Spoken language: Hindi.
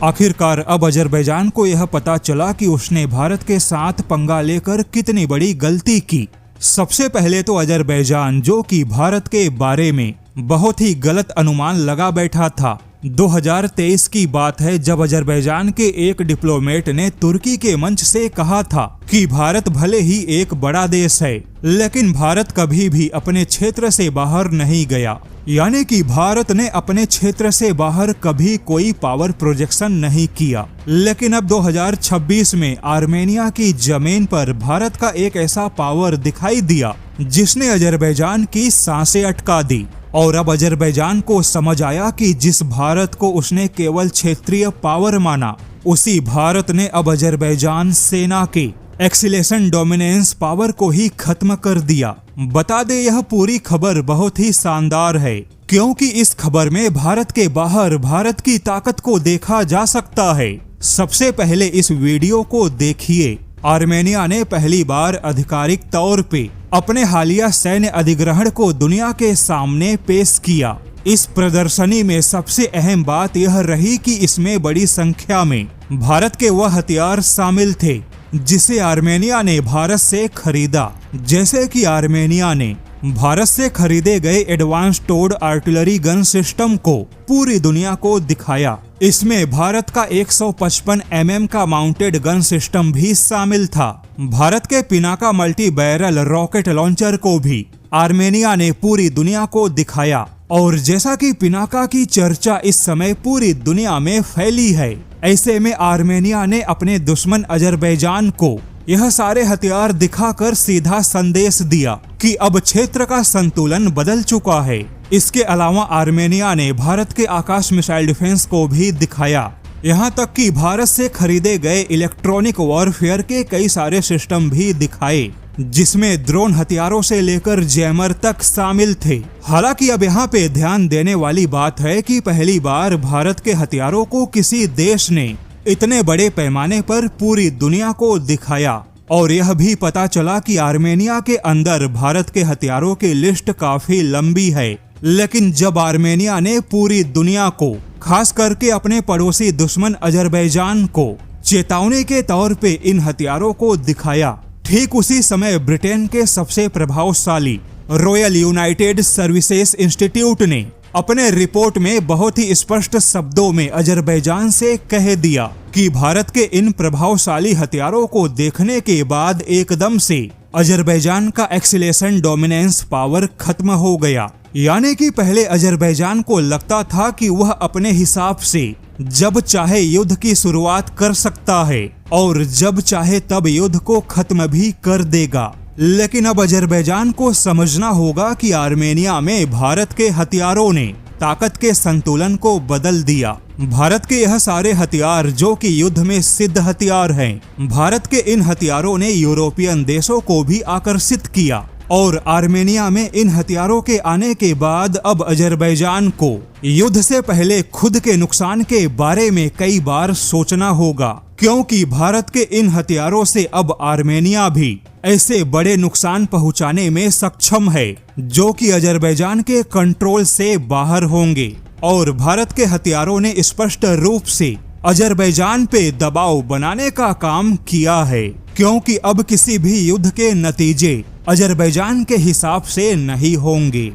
आखिरकार अब अजरबैजान को यह पता चला कि उसने भारत के साथ पंगा लेकर कितनी बड़ी गलती की। सबसे पहले तो अजरबैजान, जो कि भारत के बारे में बहुत ही गलत अनुमान लगा बैठा था। 2023 की बात है जब अजरबैजान के एक डिप्लोमेट ने तुर्की के मंच से कहा था कि भारत भले ही एक बड़ा देश है, लेकिन भारत कभी भी अपने क्षेत्र से बाहर नहीं गया। यानी कि भारत ने अपने क्षेत्र से बाहर कभी कोई पावर प्रोजेक्शन नहीं किया। लेकिन अब 2026 में आर्मेनिया की जमीन पर भारत का एक ऐसा पावर दिखाई दिया जिसने अजरबैजान की सांसें अटका दी। और अब अजरबैजान को समझ आया कि जिस भारत को उसने केवल क्षेत्रीय पावर माना, उसी भारत ने अब अजरबैजान सेना के एक्सीलेशन डोमिनेंस पावर को ही खत्म कर दिया। बता दे, यह पूरी खबर बहुत ही शानदार है, क्योंकि इस खबर में भारत के बाहर भारत की ताकत को देखा जा सकता है। सबसे पहले इस वीडियो को देखिए। आर्मेनिया ने पहली बार आधिकारिक तौर पे अपने हालिया सैन्य अधिग्रहण को दुनिया के सामने पेश किया। इस प्रदर्शनी में सबसे अहम बात यह रही कि इसमें बड़ी संख्या में भारत के वह हथियार शामिल थे जिसे आर्मेनिया ने भारत से खरीदा। जैसे कि आर्मेनिया ने भारत से खरीदे गए advanced towed artillery gun system को पूरी दुनिया को दिखाया। इसमें भारत का 155 mm का माउंटेड गन सिस्टम भी शामिल था। भारत के Pinaka multi barrel rocket launcher को भी आर्मेनिया ने पूरी दुनिया को दिखाया। और जैसा कि पिनाका की चर्चा इस समय पूरी दुनिया में फैली है, ऐसे में आर्मेनिया ने अपने दुश्मन अजरबैजान को यह सारे हथियार दिखाकर सीधा संदेश दिया कि अब क्षेत्र का संतुलन बदल चुका है। इसके अलावा आर्मेनिया ने भारत के आकाश मिसाइल डिफेंस को भी दिखाया। यहाँ तक कि भारत से खरीदे गए इलेक्ट्रॉनिक वॉरफेयर के कई सारे सिस्टम भी दिखाए, जिसमें ड्रोन हथियारों से लेकर जैमर तक शामिल थे। हालांकि अब यहाँ पे ध्यान देने वाली बात है कि पहली बार भारत के हथियारों को किसी देश ने इतने बड़े पैमाने पर पूरी दुनिया को दिखाया। और यह भी पता चला कि आर्मेनिया के अंदर भारत के हथियारों की लिस्ट काफी लंबी है। लेकिन जब आर्मेनिया ने पूरी दुनिया को, खास करके अपने पड़ोसी दुश्मन अजरबैजान को चेतावनी के तौर पे इन हथियारों को दिखाया, ठीक उसी समय ब्रिटेन के सबसे प्रभावशाली रॉयल यूनाइटेड सर्विसेज इंस्टीट्यूट ने अपने रिपोर्ट में बहुत ही स्पष्ट शब्दों में अजरबैजान से कह दिया कि भारत के इन प्रभावशाली हथियारों को देखने के बाद एकदम से अजरबैजान का एक्सीलेशन डोमिनेंस पावर खत्म हो गया। यानी कि पहले अजरबैजान को लगता था कि वह अपने हिसाब से जब चाहे युद्ध की शुरुआत कर सकता है और जब चाहे तब युद्ध को खत्म भी कर देगा। लेकिन अब अजरबैजान को समझना होगा कि आर्मेनिया में भारत के हथियारों ने ताकत के संतुलन को बदल दिया। भारत के यह सारे हथियार जो कि युद्ध में सिद्ध हथियार हैं, भारत के इन हथियारों ने यूरोपियन देशों को भी आकर्षित किया। और आर्मेनिया में इन हथियारों के आने के बाद अब अजरबैजान को युद्ध से पहले खुद के नुकसान के बारे में कई बार सोचना होगा, क्योंकि भारत के इन हथियारों से अब आर्मेनिया भी ऐसे बड़े नुकसान पहुंचाने में सक्षम है जो कि अजरबैजान के कंट्रोल से बाहर होंगे। और भारत के हथियारों ने स्पष्ट रूप से अजरबैजान पे दबाव बनाने का काम किया है, क्योंकि अब किसी भी युद्ध के नतीजे अजरबैजान के हिसाब से नहीं होंगे।